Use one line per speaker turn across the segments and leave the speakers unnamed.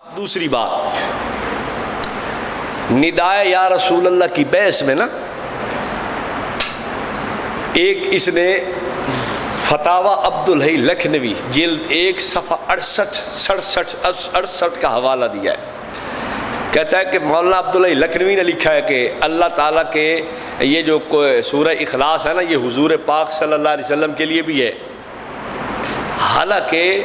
دوسری بات، ندائے یا رسول اللہ کی بحث میں نا ایک اس نے فتاوی عبد الحی لکھنوی جلد 1 صفحہ 68 کا حوالہ دیا ہے۔ کہتا ہے کہ مولانا عبد الحی لکھنوی نے لکھا ہے کہ اللہ تعالیٰ کے یہ جو سورہ اخلاص ہے نا، یہ حضور پاک صلی اللہ علیہ وسلم کے لیے بھی ہے، حالانکہ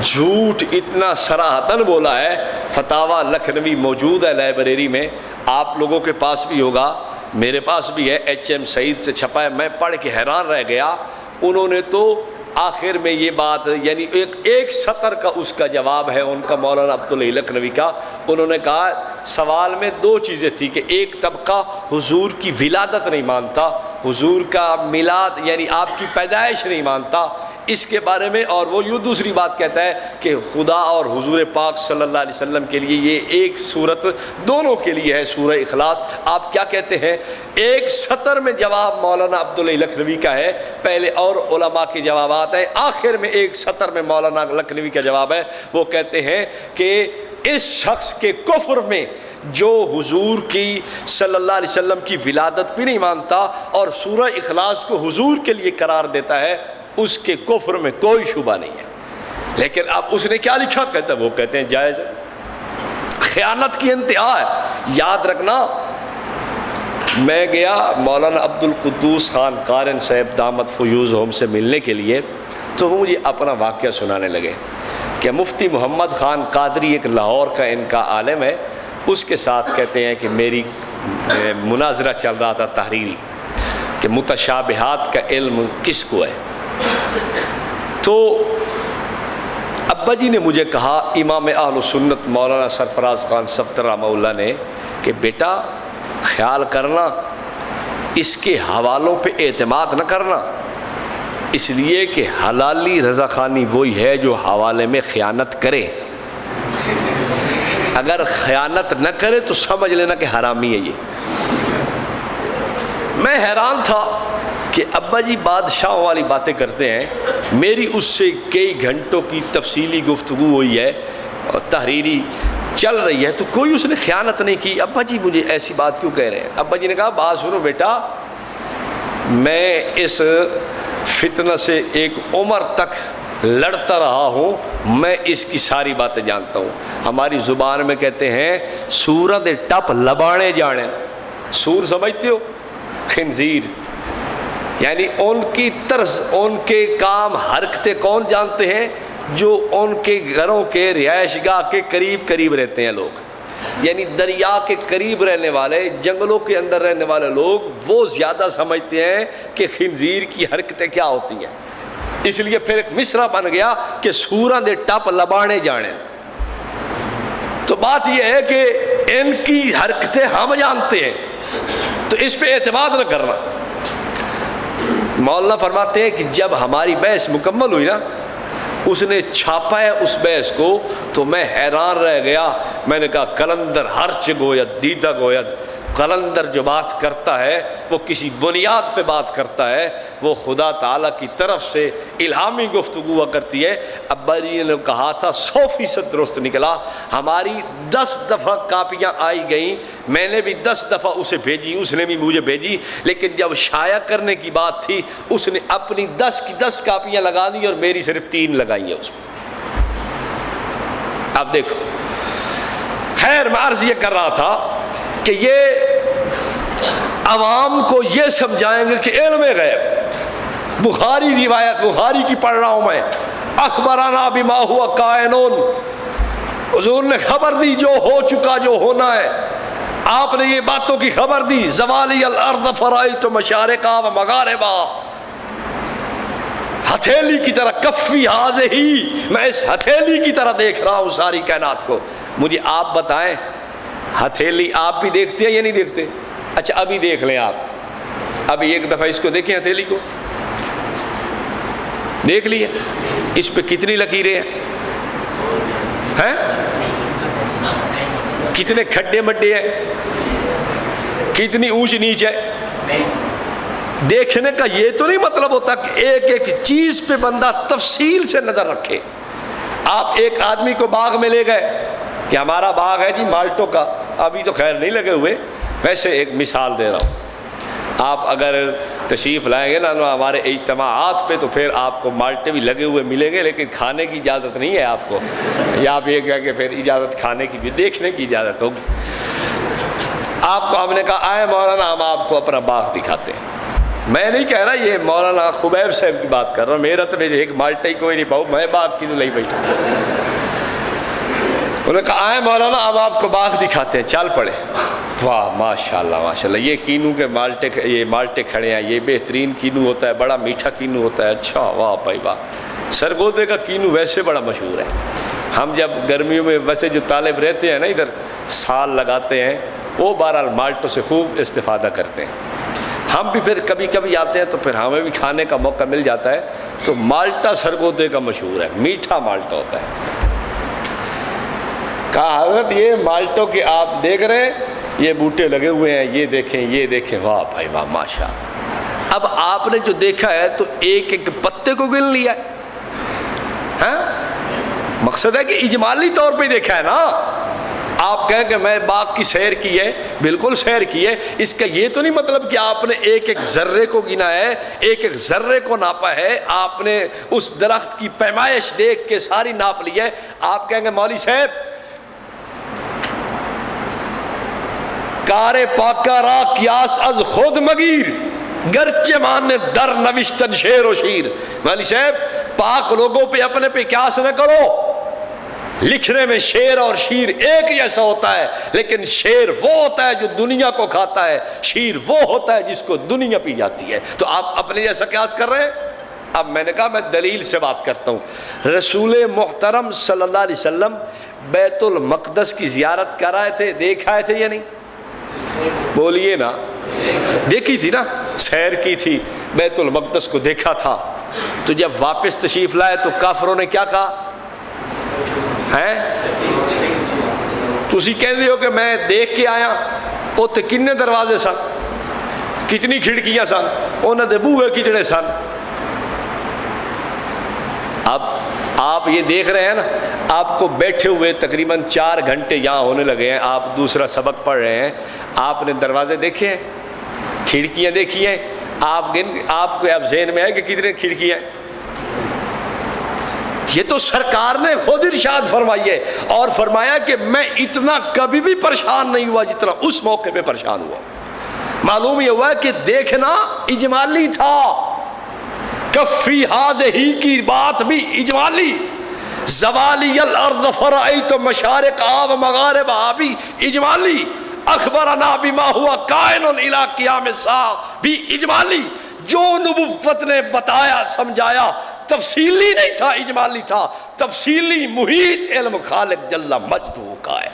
جھوٹ اتنا صراحتاً بولا ہے۔ فتاوی لکھنوی موجود ہے لائبریری میں، آپ لوگوں کے پاس بھی ہوگا، میرے پاس بھی ہے، HM سعید سے چھپا ہے۔ میں پڑھ کے حیران رہ گیا، انہوں نے تو آخر میں یہ بات، یعنی ایک سطر کا اس کا جواب ہے ان کا، مولانا عبد الحی لکھنوی کا۔ انہوں نے کہا سوال میں 2 چیزیں تھی کہ ایک طبقہ حضور کی ولادت نہیں مانتا، حضور کا میلاد یعنی آپ کی پیدائش نہیں مانتا اس کے بارے میں، اور وہ یوں دوسری بات کہتا ہے کہ خدا اور حضور پاک صلی اللہ علیہ وسلم کے لیے یہ ایک صورت دونوں کے لیے ہے، سورہ اخلاص۔ آپ کیا کہتے ہیں؟ ایک سطر میں جواب مولانا عبد الحی لکھنوی کا ہے، پہلے اور علماء کے جوابات ہیں، آخر میں ایک سطر میں مولانا لکھنوی کا جواب ہے۔ وہ کہتے ہیں کہ اس شخص کے کفر میں جو حضور کی صلی اللہ علیہ وسلم کی ولادت بھی نہیں مانتا اور سورہ اخلاص کو حضور کے لیے قرار دیتا ہے، اس کے کفر میں کوئی شبہ نہیں ہے۔ لیکن اب اس نے کیا لکھا؟ کہتا ہے وہ کہتے ہیں جائز ہے، خیانت کی انتہا ہے۔ یاد رکھنا، میں گیا مولانا عبد القدوس خان قارن صاحب دامت فیوزہم سے ملنے کے لیے، تو وہ مجھے اپنا واقعہ سنانے لگے کہ مفتی محمد خان قادری ایک لاہور کا ان کا عالم ہے، اس کے ساتھ کہتے ہیں کہ میری مناظرہ چل رہا تھا تحریری کہ متشابہات کا علم کس کو ہے۔ تو ابا جی نے مجھے کہا، امام اہل سنت مولانا سرفراز خان صفدر رحمہ اللہ نے، کہ بیٹا خیال کرنا اس کے حوالوں پہ اعتماد نہ کرنا، اس لیے کہ حلالی رضا خانی وہی ہے جو حوالے میں خیانت کرے، اگر خیانت نہ کرے تو سمجھ لینا کہ حرامی ہے۔ یہ میں حیران تھا کہ ابا جی بادشاہوں والی باتیں کرتے ہیں، میری اس سے کئی گھنٹوں کی تفصیلی گفتگو ہوئی ہے اور تحریری چل رہی ہے، تو کوئی اس نے خیانت نہیں کی۔ ابا جی مجھے ایسی بات کیوں کہہ رہے ہیں؟ ابا جی نے کہا بات سنو بیٹا، میں اس فتنہ سے ایک عمر تک لڑتا رہا ہوں، میں اس کی ساری باتیں جانتا ہوں۔ ہماری زبان میں کہتے ہیں سورہ دے ٹپ لبانے جانے، سور سمجھتے ہو؟ خنزیر، یعنی ان کی طرز، ان کے کام حرکتیں کون جانتے ہیں؟ جو ان کے گھروں کے رہائش گاہ کے قریب رہتے ہیں لوگ، یعنی دریا کے قریب رہنے والے، جنگلوں کے اندر رہنے والے لوگ، وہ زیادہ سمجھتے ہیں کہ خنزیر کی حرکتیں کیا ہوتی ہیں۔ اس لیے پھر ایک مصرع بن گیا کہ سوراں دے ٹپ لبانے جانے۔ تو بات یہ ہے کہ ان کی حرکتیں ہم جانتے ہیں، تو اس پہ اعتماد نہ کرنا۔ مولانا فرماتے ہیں کہ جب ہماری بحث مکمل ہوئی نا، اس نے چھاپا ہے اس بحث کو، تو میں حیران رہ گیا۔ میں نے کہا قلندر ہرچ گوید دیدہ گوید، قلندر جو بات کرتا ہے وہ کسی بنیاد پہ بات کرتا ہے، وہ خدا تعالیٰ کی طرف سے الہامی گفتگو ہوا کرتی ہے۔ ابا جی نے کہا تھا 100% درست نکلا۔ ہماری 10 دفعہ کاپیاں آئی گئیں، میں نے بھی 10 دفعہ اسے بھیجی، اس نے بھی مجھے بھیجی، لیکن جب شائع کرنے کی بات تھی اس نے اپنی 10 کی 10 کاپیاں لگا دی اور میری صرف 3 لگائی ہیں اس میں۔ اب دیکھو، خیر میں عرض یہ کر رہا تھا کہ یہ عوام کو یہ سمجھائیں گے کہ علم غیب، بخاری روایت، بخاری کی پڑھ رہا ہوں میں، اخبرنا بما ہوا کائنون، حضور نے خبر دی جو ہو چکا، جو ہونا ہے، آپ نے یہ باتوں کی خبر دی۔ زوالی الارض فرائیت مشارقہ و مغاربہ، ہتھیلی کی طرح، کفی ہذہی، میں اس ہتھیلی کی طرح دیکھ رہا ہوں ساری کائنات کو۔ مجھے آپ بتائیں ہتھیلی آپ بھی دیکھتے ہیں یا نہیں دیکھتے؟ اچھا ابھی دیکھ لیں آپ، ابھی ایک دفعہ اس کو دیکھیں، ہتھیلی کو دیکھ لیے، اس پہ کتنی لکیریں ہیں؟ کتنے کھڈے مڈے ہیں، کتنی اونچ نیچ ہے۔ دیکھنے کا یہ تو نہیں مطلب ہوتا کہ ایک ایک چیز پہ بندہ تفصیل سے نظر رکھے۔ آپ ایک آدمی کو باغ میں لے گئے کہ ہمارا باغ ہے جی مالٹوں کا، ابھی تو خیر نہیں لگے ہوئے، ویسے ایک مثال دے رہا ہوں۔ آپ اگر تشریف لائیں گے نا ہمارے اجتماعات پہ تو پھر آپ کو مالٹے بھی لگے ہوئے ملیں گے، لیکن کھانے کی اجازت نہیں ہے آپ کو، یا آپ یہ کہہ کہ پھر اجازت کھانے کی بھی، دیکھنے کی اجازت ہوگی۔ آپ کو ہم نے کہا آئے مولانا ہم آپ کو اپنا باغ دکھاتے ہیں۔ میں نہیں کہہ رہا، یہ مولانا خبیب صاحب کی بات کر رہا ہوں، میرا تو ایک مالٹا ہی کوئی نہیں پاؤ، میں باغ کی تو نہیں بیٹھا۔ انہوں نے کہا آئے مولانا اب آپ کو باغ دکھاتے ہیں، چل پڑے۔ واہ ماشاء اللہ ماشاء اللہ، یہ کینو کے مالٹے، یہ مالٹے کھڑے ہیں، یہ بہترین کینو ہوتا ہے، بڑا میٹھا کینو ہوتا ہے۔ اچھا واہ بھائی واہ، سرگودے کا کینو ویسے بڑا مشہور ہے۔ ہم جب گرمیوں میں ویسے جو طالب رہتے ہیں نا ادھر، سال لگاتے ہیں، وہ بہرحال مالٹوں سے خوب استفادہ کرتے ہیں۔ ہم بھی پھر کبھی کبھی آتے ہیں تو پھر ہمیں بھی کھانے کا موقع مل جاتا ہے، تو مالٹا سرگودے کا مشہور ہے، میٹھا مالٹا ہوتا ہے۔ کہا حضرت یہ مالٹوں کے آپ دیکھ رہے ہیں، یہ بوٹے لگے ہوئے ہیں، یہ دیکھیں یہ دیکھیں، واہ بھائی واہ ماشاء اللہ۔ اب آپ نے جو دیکھا ہے تو ایک ایک پتے کو گن لیا ہے، ہاں؟ مقصد ہے کہ اجمالی طور پہ دیکھا ہے نا۔ آپ کہیں کہ میں باغ کی سیر کی ہے، بالکل سیر کی ہے، اس کا یہ تو نہیں مطلب کہ آپ نے ایک ایک ذرے کو گنا ہے، ایک ایک ذرے کو ناپا ہے، آپ نے اس درخت کی پیمائش دیکھ کے ساری ناپ لی ہے۔ آپ کہیں گے مولوی صاحب کار پاکا را قیاس از خود مگیر گرچہ مان در نوشتن شیر و شیر۔ مولوی صاحب پاک لوگوں پہ اپنے پہ قیاس نہ کرو، لکھنے میں شیر اور شیر ایک جیسا ہوتا ہے، لیکن شیر وہ ہوتا ہے جو دنیا کو کھاتا ہے، شیر وہ ہوتا ہے جس کو دنیا پی جاتی ہے۔ تو آپ اپنے جیسا قیاس کر رہے ہیں۔ اب میں نے کہا میں دلیل سے بات کرتا ہوں۔ رسول محترم صلی اللہ علیہ وسلم بیت المقدس کی زیارت کر آئے تھے، دیکھ آئے تھے یا نہیں؟ بولیے نا، دیکھی تھی نا، سیر کی تھی، بیت المقدس کو دیکھا تھا۔ تو جب واپس تشریف لائے تو کافروں نے کیا کہا ہے؟ تسی کہندے ہو کہ میں دیکھ کے آیا، اوتے کنے دروازے سن، کتنی کھڑکیاں سن، انہاں دے بوہے کتنے سن۔ اب آپ یہ دیکھ رہے ہیں نا، آپ کو بیٹھے ہوئے تقریباً 4 گھنٹے یہاں ہونے لگے ہیں، آپ دوسرا سبق پڑھ رہے ہیں، آپ نے دروازے دیکھے ہیں، کھڑکیاں دیکھی ہیں، آپ کو اب ذہن میں ہے کہ کتنے کھڑکیاں ہیں؟ یہ تو سرکار نے خود ارشاد فرمائی ہے، اور فرمایا کہ میں اتنا کبھی بھی پریشان نہیں ہوا جتنا اس موقع پہ پریشان ہوا۔ معلوم یہ ہوا کہ دیکھنا اجمالی تھا، کفی ہی کی بات بھی اجمالی، زوالی الارض فرائیت مشارقہا و مغاربہا بھی اجمالی، اخبرنا بما ہوا کائن الی قیام الساعہ بھی اجمالی۔ جو نبوت نے بتایا سمجھایا تفصیلی نہیں تھا، اجمالی تھا، تفصیلی محیط علم خالق جل مجدہ کا ہے۔